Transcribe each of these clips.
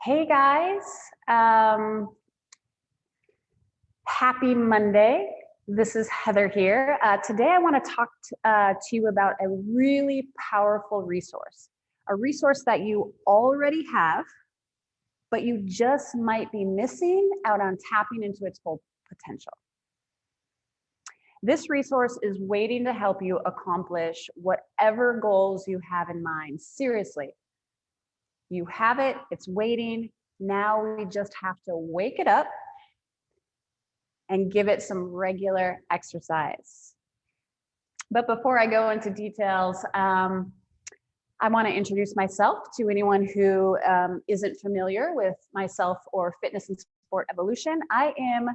Hey guys, happy Monday. This is Heather here. Today I want to talk to you about a really powerful resource, a resource that you already have, but you just might be missing out on tapping into its full potential. This resource is waiting to help you accomplish whatever goals you have in mind. Seriously, you have it, it's waiting. Now we just have to wake it up and give it some regular exercise. But before I go into details, I want to introduce myself to anyone who isn't familiar with myself or Fitness and Sport Evolution. I am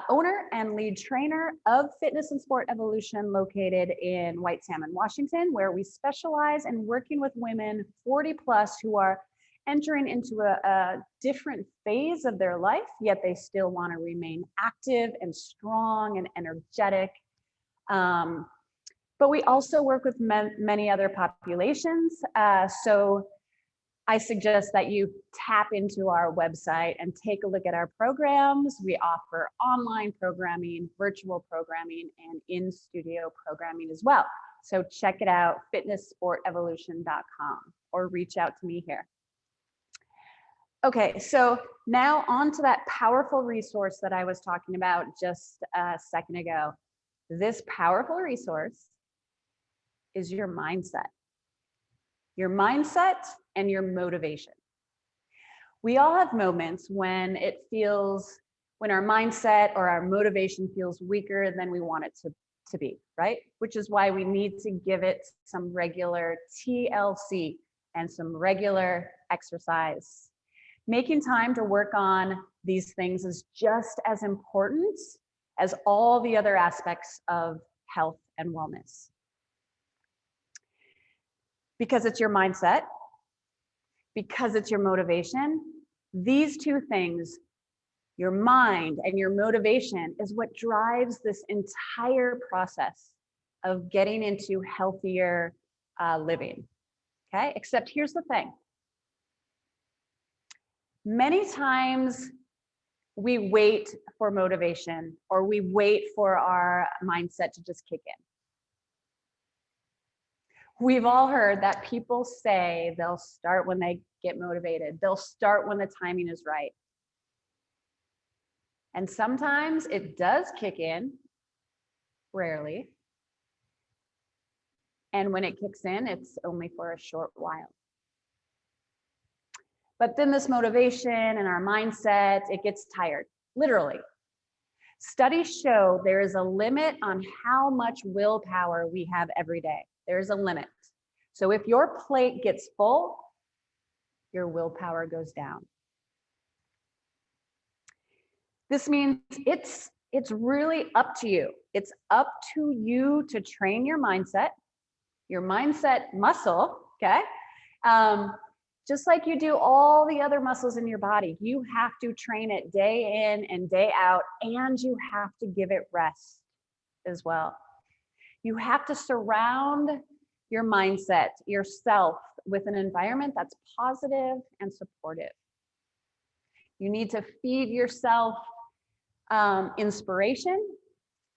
owner and lead trainer of Fitness and Sport Evolution, located in White Salmon, Washington, where we specialize in working with women 40 plus who are entering into a different phase of their life, yet they still want to remain active and strong and energetic. But we also work with many other populations. So I suggest that you tap into our website and take a look at our programs. We offer online programming, virtual programming, and in-studio programming as well. So check it out, fitnesssportevolution.com, or reach out to me here. Okay, so now on to that powerful resource that I was talking about just a second ago. This powerful resource is your mindset. Your mindset and your motivation. We all have moments when when our mindset or our motivation feels weaker than we want it to be, right? Which is why we need to give it some regular TLC and some regular exercise. Making time to work on these things is just as important as all the other aspects of health and wellness. Because it's your mindset, because it's your motivation, these two things, your mind and your motivation, is what drives this entire process of getting into healthier living, okay? Except here's the thing. Many times we wait for motivation, or we wait for our mindset to just kick in. We've all heard that people say they'll start when they get motivated. They'll start when the timing is right. And sometimes it does kick in, rarely. And when it kicks in, it's only for a short while. But then this motivation and our mindset, it gets tired, literally. Studies show there is a limit on how much willpower we have every day. There's a limit. So if your plate gets full, your willpower goes down. This means it's really up to you. It's up to you to train your mindset muscle, okay? Just like you do all the other muscles in your body, you have to train it day in and day out, and you have to give it rest as well. You have to surround your mindset, yourself, with an environment that's positive and supportive. You need to feed yourself inspiration,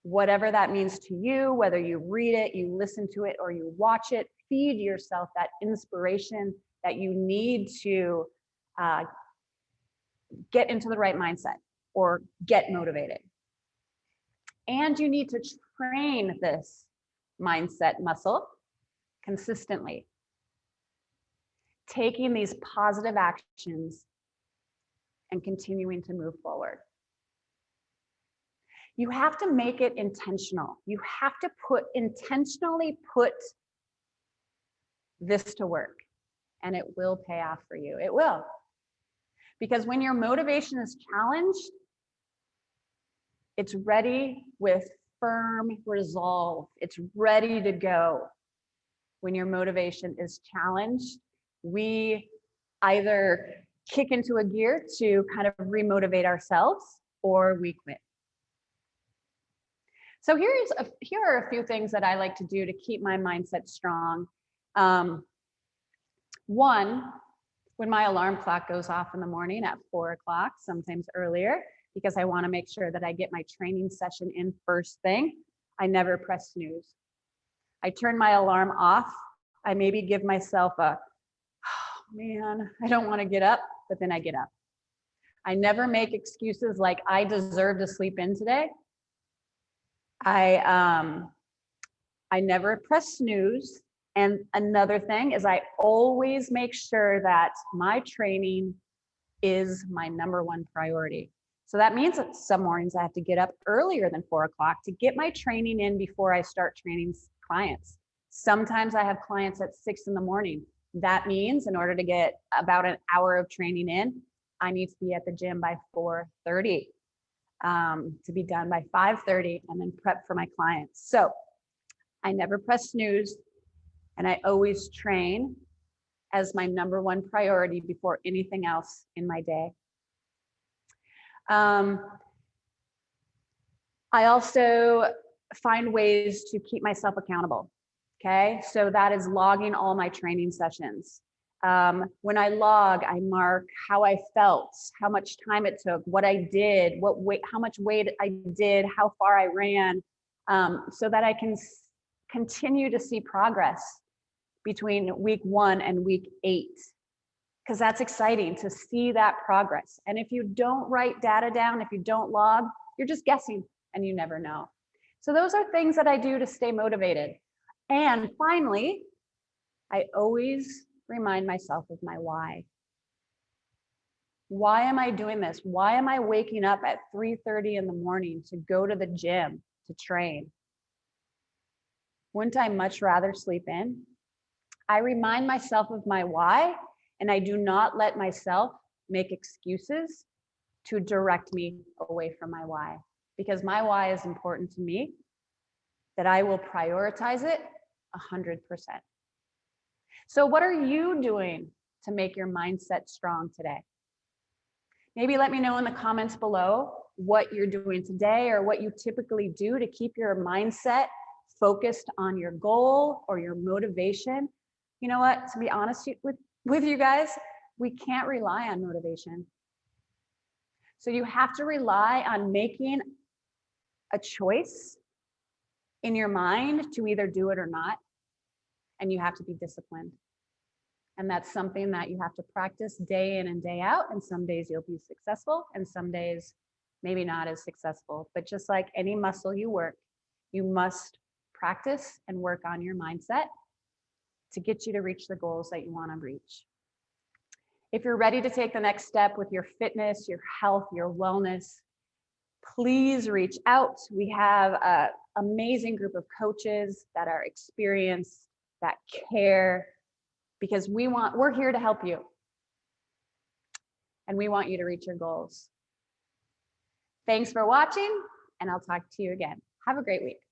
whatever that means to you, whether you read it, you listen to it, or you watch it. Feed yourself that inspiration that you need to get into the right mindset or get motivated. And you need to train this mindset muscle consistently, taking these positive actions and continuing to move forward. You have to make it intentional. You have to intentionally put this to work, and it will pay off for you. It will. Because when your motivation is challenged, it's ready with firm resolve. It's ready to go. When your motivation is challenged, we either kick into a gear to kind of remotivate ourselves, or we quit. So here are a few things that I like to do to keep my mindset strong. One When my alarm clock goes off in the morning at 4 o'clock, sometimes earlier, because I want to make sure that I get my training session in first thing, I never press snooze. I turn my alarm off. I maybe give myself a, oh man, I don't want to get up, but then I get up. I never make excuses like I deserve to sleep in today. I never press snooze. And another thing is I always make sure that my training is my #1 priority. So that means that some mornings I have to get up earlier than 4 o'clock to get my training in before I start training clients. Sometimes I have clients at 6 in the morning. That means in order to get about an hour of training in, I need to be at the gym by 4:30, to be done by 5:30 and then prep for my clients. So I never press snooze, and I always train as my #1 priority before anything else in my day. I also find ways to keep myself accountable. Okay, so that is logging all my training sessions. When I log, I mark how I felt, how much time it took, what I did, what weight, how much weight I did, how far I ran, so that I can continue to see progress between week 1 and week 8, because that's exciting to see that progress. And if you don't write data down, if you don't log, you're just guessing and you never know. So those are things that I do to stay motivated. And finally, I always remind myself of my why. Why am I doing this? Why am I waking up at 3:30 in the morning to go to the gym to train? Wouldn't I much rather sleep in? I remind myself of my why, and I do not let myself make excuses to direct me away from my why, because my why is important to me, that I will prioritize it 100%. So what are you doing to make your mindset strong today? Maybe let me know in the comments below what you're doing today or what you typically do to keep your mindset focused on your goal or your motivation. You know what, to be honest with you guys, we can't rely on motivation. So you have to rely on making a choice in your mind to either do it or not. And you have to be disciplined. And that's something that you have to practice day in and day out. And some days you'll be successful and some days maybe not as successful. But just like any muscle you work, you must practice and work on your mindset to get you to reach the goals that you want to reach. If you're ready to take the next step with your fitness, your health, your wellness, please reach out. We have an amazing group of coaches that are experienced, that care, because we're here to help you. And we want you to reach your goals. Thanks for watching, and I'll talk to you again. Have a great week.